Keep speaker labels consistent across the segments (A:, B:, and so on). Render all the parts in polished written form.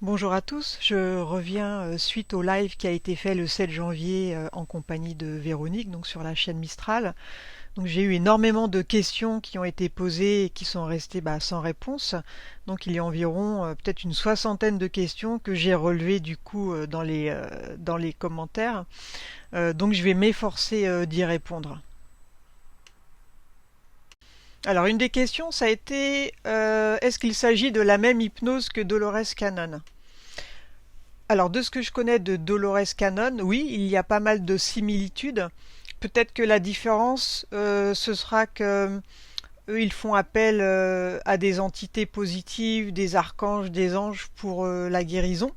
A: Bonjour à tous, je reviens suite au live qui a été fait le 7 janvier en compagnie de Véronique, donc sur la chaîne Mistral. Donc j'ai eu énormément de questions qui ont été posées et qui sont restées sans réponse. Donc il y a environ peut-être une soixantaine de questions que j'ai relevées du coup dans les commentaires. Donc je vais m'efforcer d'y répondre. Alors une des questions ça a été est-ce qu'il s'agit de la même hypnose que Dolores Cannon? Alors, de ce que je connais de Dolores Cannon, oui, il y a pas mal de similitudes. Peut-être que la différence, ce sera que eux, ils font appel à des entités positives, des archanges, des anges pour la guérison.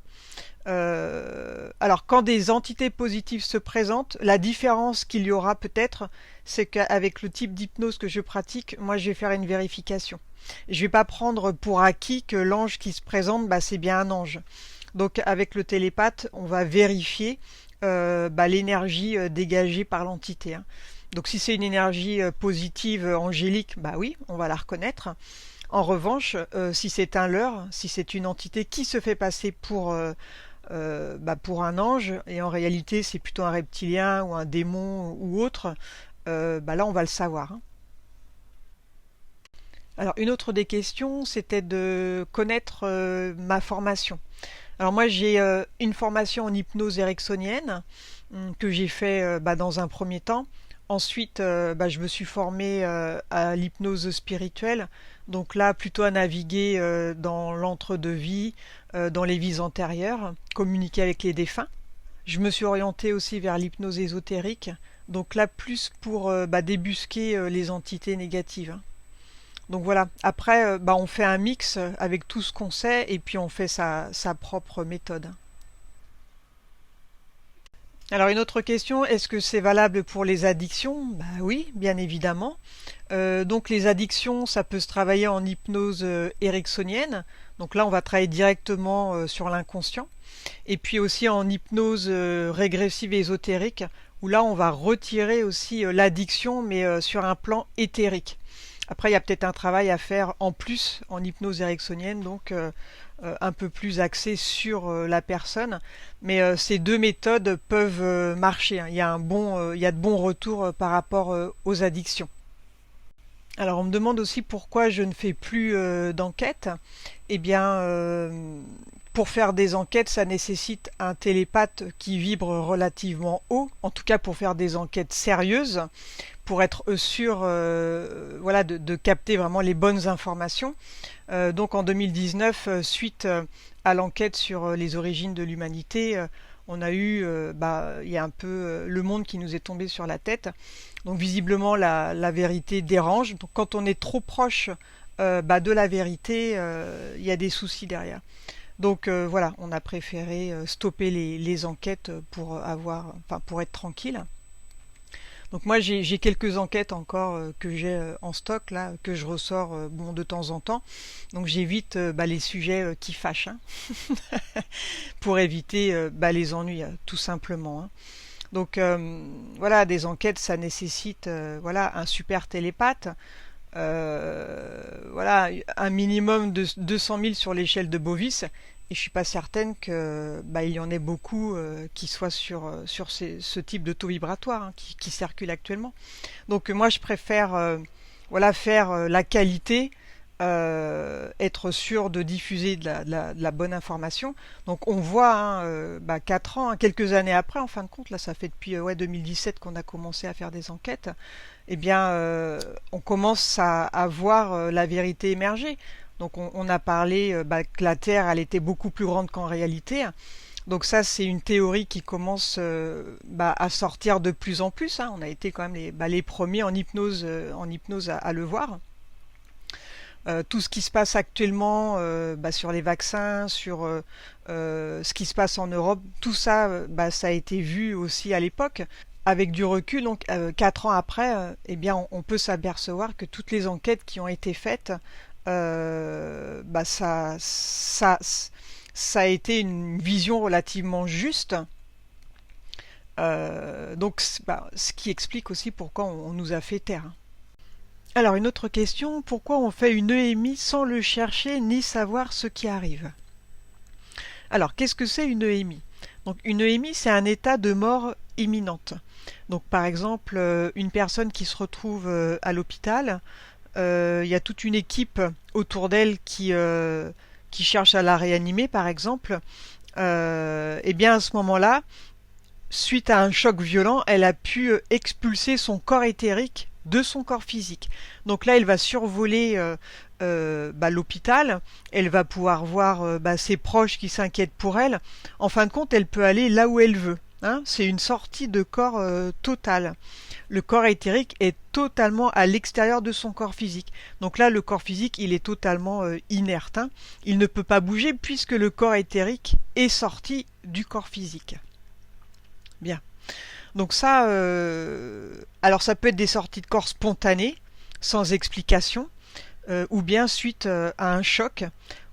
A: Alors, quand des entités positives se présentent, la différence qu'il y aura peut-être, c'est qu'avec le type d'hypnose que je pratique, moi, je vais faire une vérification. Je vais pas prendre pour acquis que l'ange qui se présente, c'est bien un ange. Donc avec le télépathe, on va vérifier l'énergie dégagée par l'entité, hein. Donc si c'est une énergie positive, angélique, bah oui, on va la reconnaître. En revanche, si c'est un leurre, si c'est une entité qui se fait passer pour un ange, et en réalité c'est plutôt un reptilien ou un démon ou autre, là on va le savoir, hein. Alors une autre des questions, c'était de connaître ma formation. Alors moi j'ai une formation en hypnose ericksonienne que j'ai fait dans un premier temps. Ensuite, je me suis formée à l'hypnose spirituelle. Donc là, plutôt à naviguer dans l'entre-deux-vie, dans les vies antérieures, communiquer avec les défunts. Je me suis orientée aussi vers l'hypnose ésotérique. Donc là, plus pour débusquer les entités négatives, hein. Donc voilà, après, on fait un mix avec tout ce qu'on sait et puis on fait sa propre méthode. Alors une autre question, est-ce que c'est valable pour les addictions? Bah oui, bien évidemment. Donc les addictions, ça peut se travailler en hypnose ericksonienne. Donc là, on va travailler directement sur l'inconscient. Et puis aussi en hypnose régressive et ésotérique, où là, on va retirer aussi l'addiction, mais sur un plan éthérique. Après, il y a peut-être un travail à faire en plus en hypnose ericksonienne, donc un peu plus axé sur la personne. Mais ces deux méthodes peuvent marcher, hein. Il y a de bons retours par rapport aux addictions. Alors, on me demande aussi pourquoi je ne fais plus d'enquête. Eh bien, pour faire des enquêtes, ça nécessite un télépathe qui vibre relativement haut, en tout cas pour faire des enquêtes sérieuses, pour être sûr de capter vraiment les bonnes informations. Donc en 2019, suite à l'enquête sur les origines de l'humanité, on a eu, il y a un peu le monde qui nous est tombé sur la tête. Donc visiblement la vérité dérange. Donc quand on est trop proche de la vérité, il y a des soucis derrière. Donc voilà, on a préféré stopper les enquêtes pour être tranquille. Donc moi j'ai quelques enquêtes encore que j'ai en stock là, que je ressors de temps en temps. Donc j'évite les sujets qui fâchent, hein, pour éviter les ennuis, tout simplement, hein. Donc voilà, des enquêtes, ça nécessite un super télépathe, un minimum de 200 000 sur l'échelle de Bovis. Et je suis pas certaine que il y en ait beaucoup qui soient sur ce type de taux vibratoire, hein, qui circule actuellement. Donc moi je préfère faire la qualité, être sûr de diffuser de la bonne information. Donc on voit 4 ans, hein, quelques années après, en fin de compte, là ça fait depuis 2017 qu'on a commencé à faire des enquêtes, eh bien on commence à voir la vérité émerger. Donc on a parlé que la Terre elle était beaucoup plus grande qu'en réalité. Donc ça c'est une théorie qui commence à sortir de plus en plus, hein. On a été quand même les premiers en hypnose à le voir. Tout ce qui se passe actuellement sur les vaccins, sur ce qui se passe en Europe, tout ça, ça a été vu aussi à l'époque. Avec du recul, donc 4 ans après, eh bien, on peut s'apercevoir que toutes les enquêtes qui ont été faites, ça a été une vision relativement juste. Donc, ce qui explique aussi pourquoi on nous a fait taire. Alors, une autre question, pourquoi on fait une EMI sans le chercher ni savoir ce qui arrive? Alors, qu'est-ce que c'est une EMI? Donc, une EMI, c'est un état de mort imminente. Donc, par exemple, une personne qui se retrouve à l'hôpital, il y a toute une équipe autour d'elle qui cherche à la réanimer, par exemple. Et bien à ce moment-là, suite à un choc violent, elle a pu expulser son corps éthérique de son corps physique. Donc là, elle va survoler l'hôpital, elle va pouvoir voir ses proches qui s'inquiètent pour elle. En fin de compte, elle peut aller là où elle veut. Hein. C'est une sortie de corps totale. Le corps éthérique est totalement à l'extérieur de son corps physique. Donc là, le corps physique, il est totalement inerte. Hein. Il ne peut pas bouger puisque le corps éthérique est sorti du corps physique. Bien. Donc ça, alors ça peut être des sorties de corps spontanées, sans explication, ou bien suite à un choc,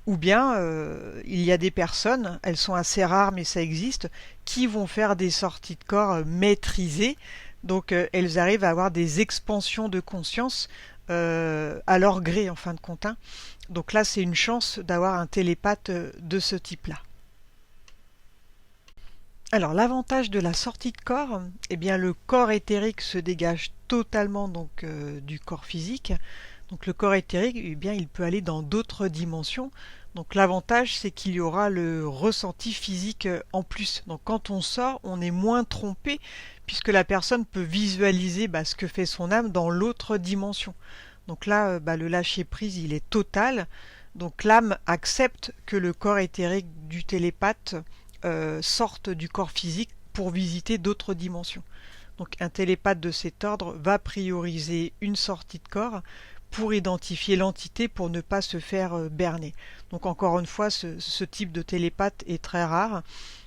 A: ou bien il y a des personnes, elles sont assez rares mais ça existe, qui vont faire des sorties de corps maîtrisées. Donc elles arrivent à avoir des expansions de conscience à leur gré en fin de compte. Hein. Donc là c'est une chance d'avoir un télépathe de ce type-là. Alors l'avantage de la sortie de corps, eh bien le corps éthérique se dégage totalement donc du corps physique. Donc le corps éthérique, eh bien il peut aller dans d'autres dimensions. Donc l'avantage c'est qu'il y aura le ressenti physique en plus. Donc quand on sort, on est moins trompé puisque la personne peut visualiser ce que fait son âme dans l'autre dimension. Donc là, le lâcher prise il est total. Donc l'âme accepte que le corps éthérique du télépathe sortent du corps physique pour visiter d'autres dimensions. Donc un télépathe de cet ordre va prioriser une sortie de corps pour identifier l'entité pour ne pas se faire berner. Donc encore une fois, ce type de télépathe est très rare.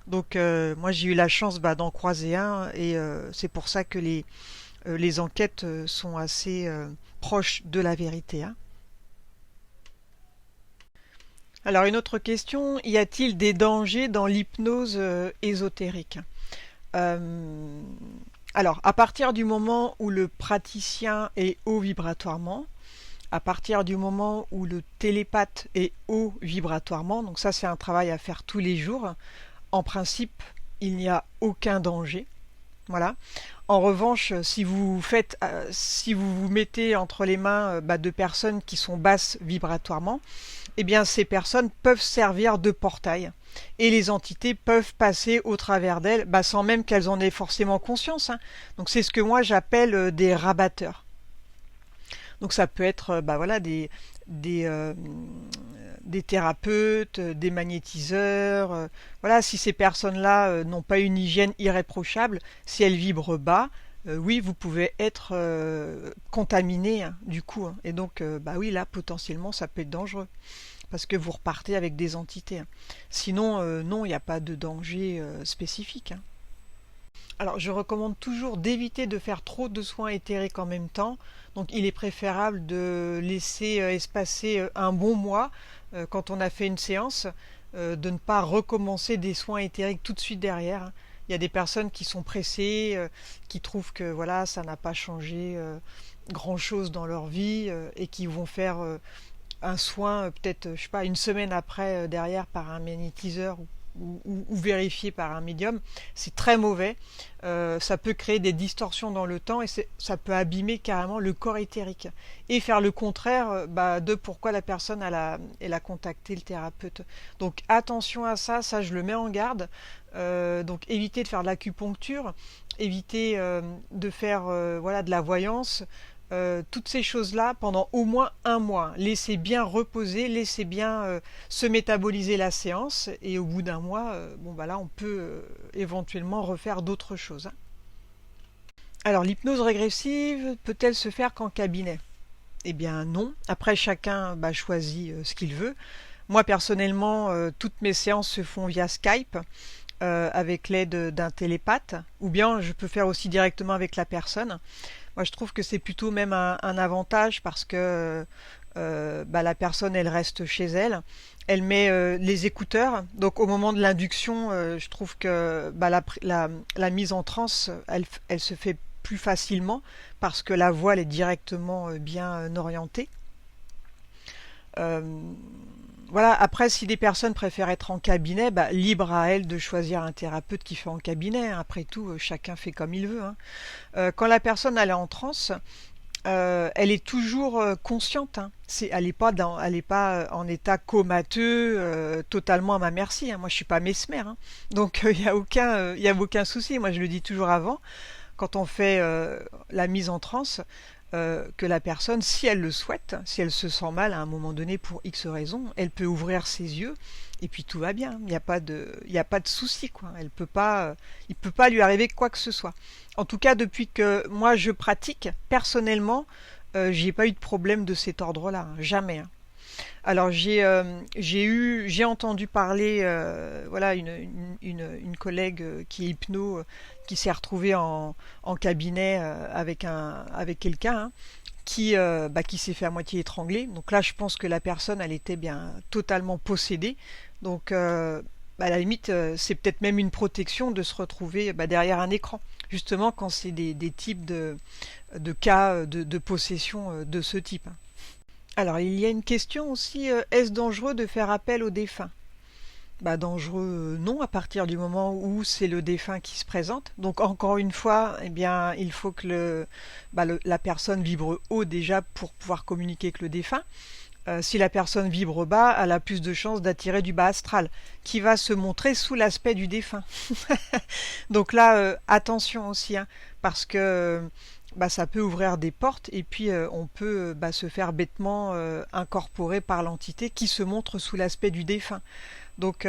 A: Donc moi j'ai eu la chance d'en croiser un et c'est pour ça que les enquêtes sont assez proches de la vérité. Hein. Alors une autre question, y a-t-il des dangers dans l'hypnose ésotérique? Euh, alors à partir du moment où le praticien est haut vibratoirement, à partir du moment où le télépathe est haut vibratoirement, donc ça c'est un travail à faire tous les jours, en principe il n'y a aucun danger. Voilà. En revanche, si vous vous mettez entre les mains de personnes qui sont basses vibratoirement, eh bien ces personnes peuvent servir de portail et les entités peuvent passer au travers d'elles sans même qu'elles en aient forcément conscience. Hein. Donc c'est ce que moi j'appelle des rabatteurs. Donc ça peut être des, euh, des thérapeutes, des magnétiseurs. Voilà, si ces personnes-là n'ont pas une hygiène irréprochable, si elles vibrent bas, oui, vous pouvez être contaminé hein, du coup. Hein. Et donc, oui, là, potentiellement, ça peut être dangereux. Parce que vous repartez avec des entités. Hein. Sinon, non, il n'y a pas de danger spécifique. Hein. Alors, je recommande toujours d'éviter de faire trop de soins éthériques en même temps. Donc, il est préférable de laisser espacer un bon mois quand on a fait une séance, de ne pas recommencer des soins éthériques tout de suite derrière. Hein. Il y a des personnes qui sont pressées, qui trouvent que voilà, ça n'a pas changé grand-chose dans leur vie et qui vont faire un soin peut-être, je sais pas, une semaine après derrière par un magnétiseur ou vérifié par un médium, c'est très mauvais. Ça peut créer des distorsions dans le temps et ça peut abîmer carrément le corps éthérique et faire le contraire de pourquoi la personne elle a contacté le thérapeute. Donc attention à ça, ça je le mets en garde. Donc évitez de faire de l'acupuncture, évitez de faire de la voyance. Toutes ces choses-là pendant au moins un mois. Laissez bien reposer, laissez bien se métaboliser la séance et au bout d'un mois, là on peut éventuellement refaire d'autres choses. Hein. Alors l'hypnose régressive peut-elle se faire qu'en cabinet? Eh bien non. Après chacun choisit ce qu'il veut. Moi personnellement, toutes mes séances se font via Skype. Avec l'aide d'un télépathe, ou bien je peux faire aussi directement avec la personne. Moi je trouve que c'est plutôt même un avantage parce que la personne elle reste chez elle, elle met les écouteurs, donc au moment de l'induction je trouve que la mise en transe elle se fait plus facilement parce que la voix elle est directement bien orientée. Euh, voilà, après, si des personnes préfèrent être en cabinet, bah, libre à elles de choisir un thérapeute qui fait en cabinet, hein. Après tout, chacun fait comme il veut, hein. Quand la personne elle est en transe, elle est toujours consciente, hein. Elle n'est pas, elle est pas en état comateux, totalement à ma merci, hein. Moi, je suis pas mesmer, hein. Donc, il y a aucun souci. Moi, je le dis toujours avant, quand on fait la mise en transe, que la personne, si elle le souhaite, si elle se sent mal à un moment donné pour X raison, elle peut ouvrir ses yeux et puis tout va bien. Il y a pas de souci, quoi. Il peut pas lui arriver quoi que ce soit. En tout cas, depuis que moi je pratique personnellement, j'ai pas eu de problème de cet ordre-là, hein. Jamais, hein. Alors j'ai entendu parler, voilà, une collègue qui est hypno, qui s'est retrouvée en cabinet avec quelqu'un, hein, qui s'est fait à moitié étrangler. Donc là, je pense que la personne, elle était bien totalement possédée. Donc à la limite, c'est peut-être même une protection de se retrouver derrière un écran. Justement, quand c'est des types de cas de possession de ce type, hein. Alors, il y a une question aussi, est-ce dangereux de faire appel au défunt? Bah, dangereux, non, à partir du moment où c'est le défunt qui se présente. Donc, encore une fois, eh bien, il faut que la personne vibre haut déjà pour pouvoir communiquer avec le défunt. Si la personne vibre bas, elle a plus de chances d'attirer du bas astral, qui va se montrer sous l'aspect du défunt. Donc là, attention aussi, hein, parce que ça peut ouvrir des portes et puis on peut se faire bêtement incorporer par l'entité qui se montre sous l'aspect du défunt. Donc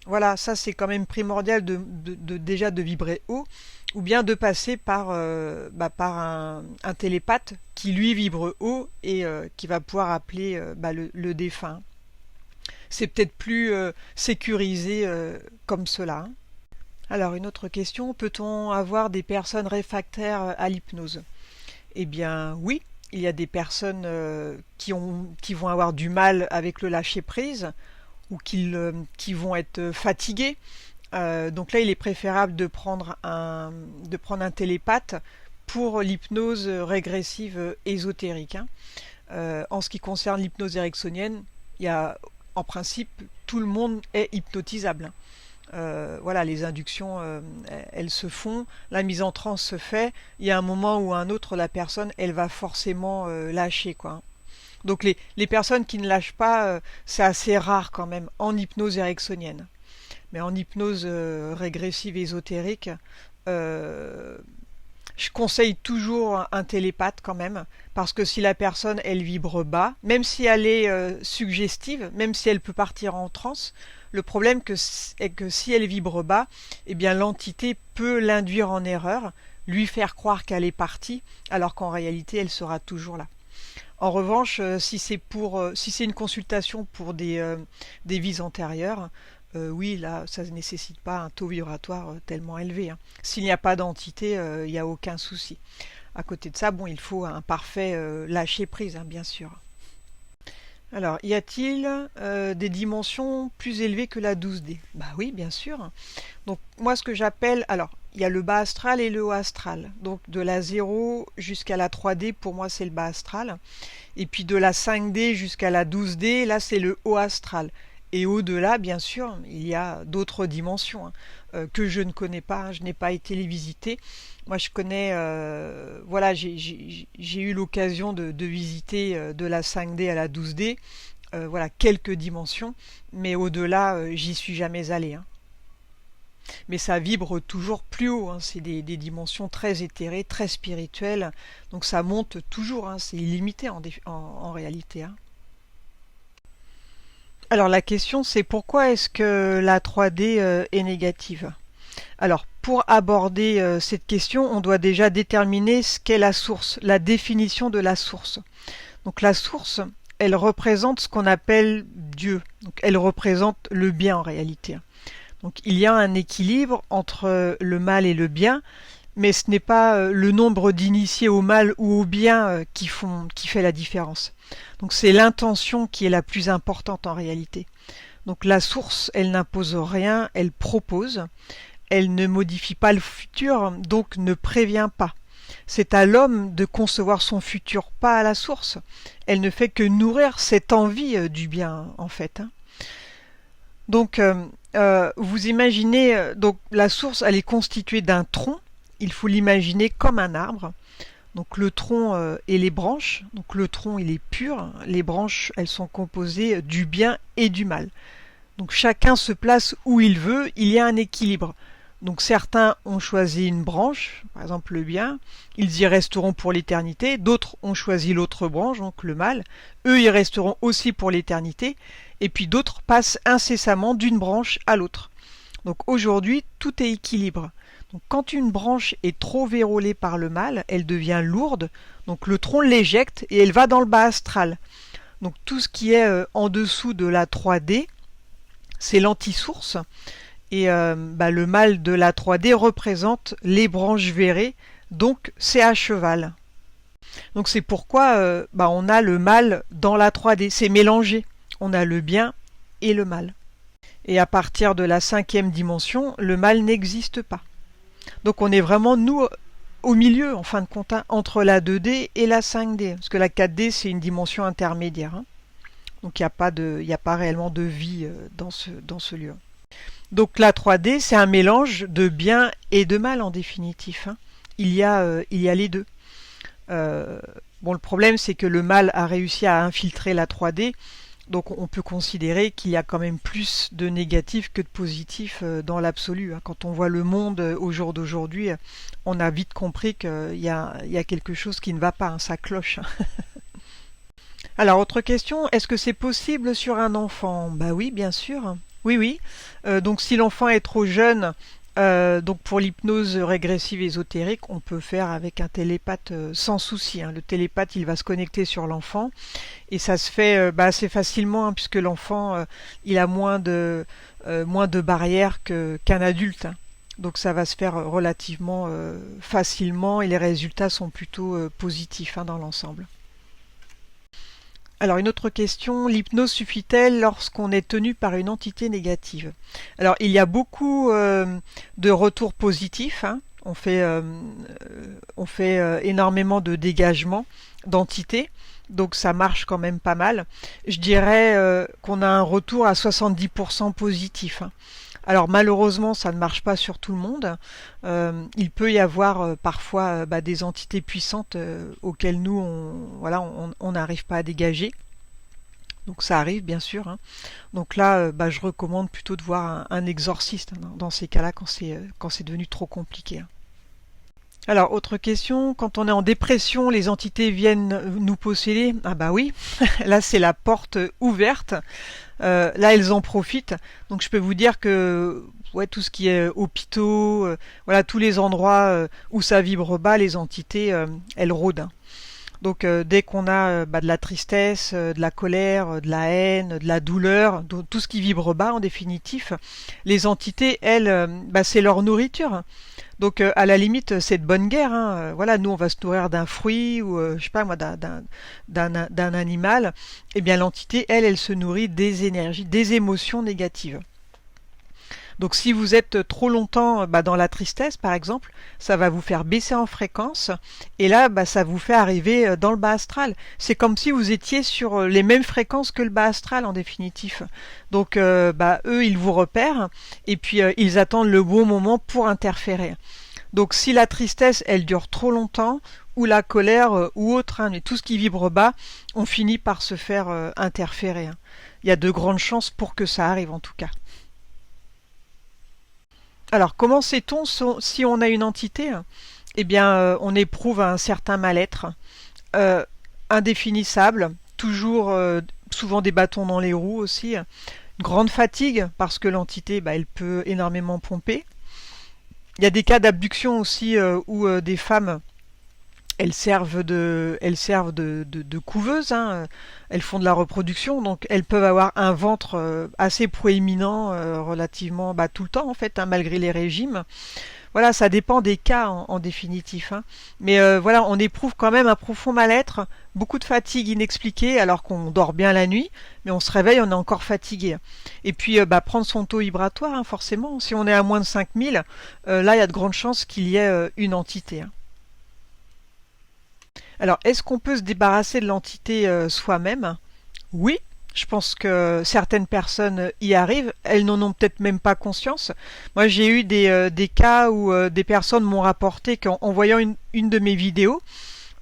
A: voilà, ça c'est quand même primordial déjà de vibrer haut ou bien de passer par un télépathe qui lui vibre haut et qui va pouvoir appeler le défunt. C'est peut-être plus sécurisé comme cela, hein. Alors une autre question, peut-on avoir des personnes réfractaires à l'hypnose? Eh bien oui, il y a des personnes qui vont avoir du mal avec le lâcher-prise ou qui vont être fatiguées. Donc là, il est préférable de prendre un télépathe pour l'hypnose régressive ésotérique, hein. En ce qui concerne l'hypnose ericksonienne, il y a, en principe, tout le monde est hypnotisable, hein. Voilà, les inductions, elles se font, la mise en transe se fait, il y a un moment ou un autre, la personne, elle va forcément lâcher, quoi. Donc les personnes qui ne lâchent pas, c'est assez rare quand même en hypnose ericksonienne. Mais en hypnose régressive ésotérique, euh, je conseille toujours un télépathe quand même, parce que si la personne elle vibre bas, même si elle est suggestive, même si elle peut partir en transe, le problème est que si elle vibre bas, eh bien l'entité peut l'induire en erreur, lui faire croire qu'elle est partie, alors qu'en réalité elle sera toujours là. En revanche, si c'est une consultation pour des vies antérieures, oui, là, ça ne nécessite pas un taux vibratoire tellement élevé, hein. S'il n'y a pas d'entité, il n'y a aucun souci. À côté de ça, bon, il faut un parfait lâcher prise, hein, bien sûr. Alors, y a-t-il des dimensions plus élevées que la 12D? Bah oui, bien sûr. Donc, moi, ce que j'appelle... Alors, il y a le bas astral et le haut astral. Donc, de la 0 jusqu'à la 3D, pour moi, c'est le bas astral. Et puis, de la 5D jusqu'à la 12D, là, c'est le haut astral. Et au-delà, bien sûr, il y a d'autres dimensions, hein, que je ne connais pas, hein, je n'ai pas été les visiter. Moi, je connais, voilà, j'ai eu l'occasion de visiter de la 5D à la 12D, voilà, quelques dimensions, mais au-delà, j'y suis jamais allée, hein. Mais ça vibre toujours plus haut, hein, c'est des dimensions très éthérées, très spirituelles, donc ça monte toujours, hein, c'est illimité en réalité, hein. Alors la question c'est pourquoi est-ce que la 3D est négative? Alors pour aborder cette question, on doit déjà déterminer ce qu'est la source, la définition de la source. Donc la source, elle représente ce qu'on appelle Dieu. Donc elle représente le bien en réalité. Donc il y a un équilibre entre le mal et le bien, mais ce n'est pas le nombre d'initiés au mal ou au bien qui fait la différence. Donc c'est l'intention qui est la plus importante en réalité. Donc la source, elle n'impose rien, elle propose, elle ne modifie pas le futur, donc ne prévient pas. C'est à l'homme de concevoir son futur, pas à la source. Elle ne fait que nourrir cette envie du bien, en fait, hein. Donc, vous imaginez, donc la source, elle est constituée d'un tronc. Il faut l'imaginer comme un arbre. Donc le tronc et les branches. Donc le tronc, il est pur. Les branches, elles sont composées du bien et du mal. Donc chacun se place où il veut. Il y a un équilibre. Donc certains ont choisi une branche, par exemple le bien, ils y resteront pour l'éternité. D'autres ont choisi l'autre branche, donc le mal. Eux, ils resteront aussi pour l'éternité. Et puis d'autres passent incessamment d'une branche à l'autre. Donc aujourd'hui, tout est équilibre. Donc quand une branche est trop vérolée par le mal, elle devient lourde, donc le tronc l'éjecte et elle va dans le bas astral. Donc tout ce qui est en dessous de la 3D, c'est l'antisource. Et le mal de la 3D représente les branches vérées, donc c'est à cheval. Donc c'est pourquoi on a le mal dans la 3D, c'est mélangé. On a le bien et le mal. Et à partir de la 5e dimension, le mal n'existe pas. Donc on est vraiment, nous, au milieu, en fin de compte, hein, entre la 2D et la 5D. Parce que la 4D, c'est une dimension intermédiaire. Hein. Donc il n'y a pas réellement de vie dans ce lieu. Donc la 3D, c'est un mélange de bien et de mal en définitif. Hein. Il y a les deux. Le problème, c'est que le mal a réussi à infiltrer la 3D. Donc on peut considérer qu'il y a quand même plus de négatifs que de positifs dans l'absolu. Hein. Quand on voit le monde au jour d'aujourd'hui, on a vite compris qu'il y a quelque chose qui ne va pas, hein, ça cloche. Hein. Alors, autre question, est-ce que c'est possible sur un enfant? Bah oui, bien sûr. Oui, oui. Donc si l'enfant est trop jeune, donc pour l'hypnose régressive ésotérique, on peut faire avec un télépathe sans souci. Hein. Le télépathe, il va se connecter sur l'enfant et ça se fait assez facilement hein, puisque l'enfant, il a moins de barrières qu'un adulte. Hein. Donc ça va se faire relativement facilement et les résultats sont plutôt positifs hein, dans l'ensemble. Alors une autre question, l'hypnose suffit-elle lorsqu'on est tenu par une entité négative? Alors il y a beaucoup de retours positifs, hein. On fait énormément de dégagement d'entités, donc ça marche quand même pas mal. Je dirais qu'on a un retour à 70% positif. Hein. Alors malheureusement, ça ne marche pas sur tout le monde. Il peut y avoir parfois des entités puissantes auxquelles nous, on n'arrive pas à dégager. Donc ça arrive bien sûr. Hein. Donc là, je recommande plutôt de voir un exorciste hein, dans ces cas-là quand c'est devenu trop compliqué. Hein. Alors, autre question, quand on est en dépression, les entités viennent nous posséder? Ah bah oui, là c'est la porte ouverte. Là, elles en profitent. Donc, je peux vous dire que tout ce qui est hôpitaux, tous les endroits où ça vibre bas, les entités, elles rôdent. Hein. Donc, dès qu'on a de la tristesse, de la colère, de la haine, de la douleur, tout ce qui vibre bas, en définitif, les entités, elles, c'est leur nourriture. Donc, à la limite, c'est de bonne guerre. Hein. Nous, on va se nourrir d'un fruit ou, je sais pas moi, d'un animal. Eh bien, l'entité, elle se nourrit des énergies, des émotions négatives. Donc, si vous êtes trop longtemps dans la tristesse, par exemple, ça va vous faire baisser en fréquence. Et là, ça vous fait arriver dans le bas astral. C'est comme si vous étiez sur les mêmes fréquences que le bas astral, en définitif. Donc, eux, ils vous repèrent. Et puis, ils attendent le bon moment pour interférer. Donc si la tristesse, elle dure trop longtemps, ou la colère, ou autre, hein, mais tout ce qui vibre bas, on finit par se faire interférer. Hein. Il y a de grandes chances pour que ça arrive en tout cas. Alors comment sait-on si on a une entité? Eh bien on éprouve un certain mal-être, indéfinissable, toujours souvent des bâtons dans les roues aussi, une grande fatigue parce que l'entité elle peut énormément pomper. Il y a des cas d'abduction aussi où des femmes elles servent de couveuses, hein, elles font de la reproduction, donc elles peuvent avoir un ventre assez proéminent relativement tout le temps en fait, hein, malgré les régimes. Voilà, ça dépend des cas en définitif. Hein. Mais on éprouve quand même un profond mal-être, beaucoup de fatigue inexpliquée alors qu'on dort bien la nuit, mais on se réveille, on est encore fatigué. Et puis prendre son taux vibratoire, hein, forcément. Si on est à moins de 5000, là il y a de grandes chances qu'il y ait une entité. Hein. Alors, est-ce qu'on peut se débarrasser de l'entité soi-même? Oui, Je pense que certaines personnes y arrivent, elles n'en ont peut-être même pas conscience. Moi, j'ai eu des cas où des personnes m'ont rapporté qu'en voyant une de mes vidéos,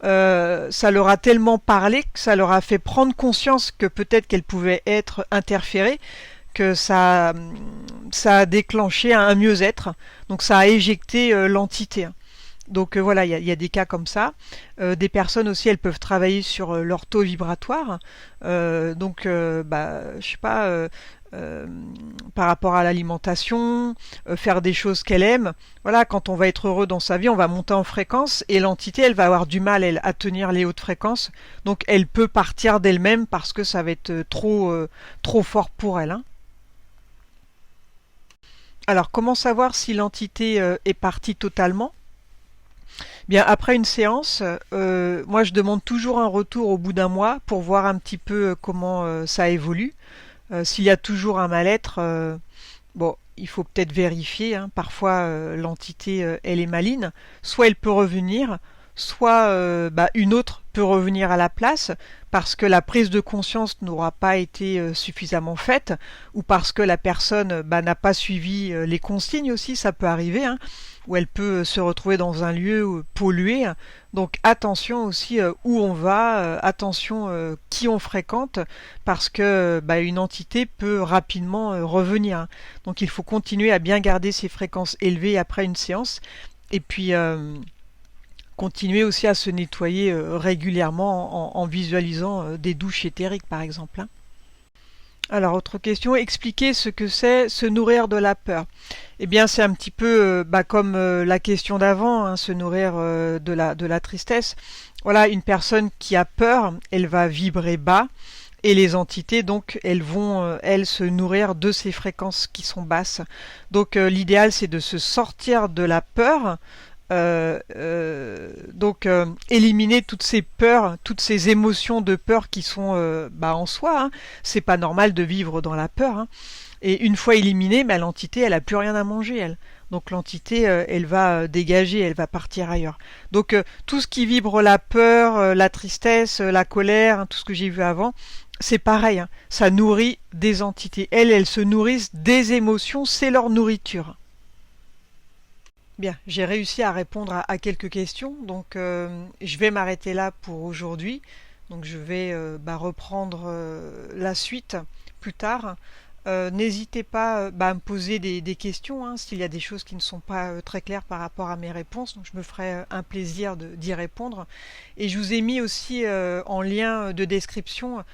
A: ça leur a tellement parlé que ça leur a fait prendre conscience que peut-être qu'elles pouvaient être interférées, que ça a déclenché un mieux-être. Donc ça a éjecté l'entité. Donc voilà, il y a des cas comme ça. Des personnes aussi, elles peuvent travailler sur leur taux vibratoire. Je sais pas, euh, par rapport à l'alimentation, faire des choses qu'elle aime. Voilà, quand on va être heureux dans sa vie, on va monter en fréquence et l'entité, elle va avoir du mal, elle, à tenir les hautes fréquences. Donc elle peut partir d'elle-même parce que ça va être trop fort pour elle, hein. Alors, comment savoir si l'entité est partie totalement? Bien, après une séance, moi je demande toujours un retour au bout d'un mois pour voir un petit peu comment ça évolue. S'il y a toujours un mal-être, bon, il faut peut-être vérifier, hein. Parfois, l'entité, elle est maligne. Soit elle peut revenir, soit une autre peut revenir à la place parce que la prise de conscience n'aura pas été suffisamment faite ou parce que la personne n'a pas suivi les consignes aussi, ça peut arriver, hein, où elle peut se retrouver dans un lieu pollué. Donc attention aussi où on va, attention qui on fréquente, parce que une entité peut rapidement revenir, hein. Donc il faut continuer à bien garder ses fréquences élevées après une séance, et puis continuer aussi à se nettoyer régulièrement en visualisant des douches éthériques par exemple, hein. Alors, autre question, expliquer ce que c'est se nourrir de la peur. Eh bien, c'est un petit peu comme la question d'avant, hein, se nourrir de la tristesse. Voilà, une personne qui a peur, elle va vibrer bas, et les entités, donc, elles vont, elles, se nourrir de ces fréquences qui sont basses. Donc, l'idéal, c'est de se sortir de la peur, éliminer toutes ces peurs, toutes ces émotions de peur qui sont en soi, hein. C'est pas normal de vivre dans la peur, hein. Et une fois éliminée, l'entité, elle a plus rien à manger, elle. Donc l'entité, elle va dégager, elle va partir ailleurs. Donc tout ce qui vibre la peur, la tristesse, la colère, hein, tout ce que j'ai vu avant, c'est pareil, hein. Ça nourrit des entités. Elles se nourrissent des émotions, c'est leur nourriture. Bien, j'ai réussi à répondre à quelques questions, donc je vais m'arrêter là pour aujourd'hui. Donc je vais reprendre la suite plus tard. N'hésitez pas à me poser des questions, hein, s'il y a des choses qui ne sont pas très claires par rapport à mes réponses. Donc je me ferai un plaisir d'y répondre. Et je vous ai mis aussi en lien de description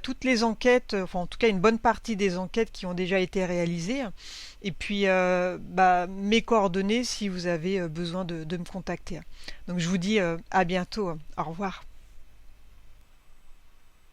A: toutes les enquêtes, enfin en tout cas une bonne partie des enquêtes qui ont déjà été réalisées. Et puis mes coordonnées si vous avez besoin de me contacter. Donc je vous dis à bientôt. Au revoir.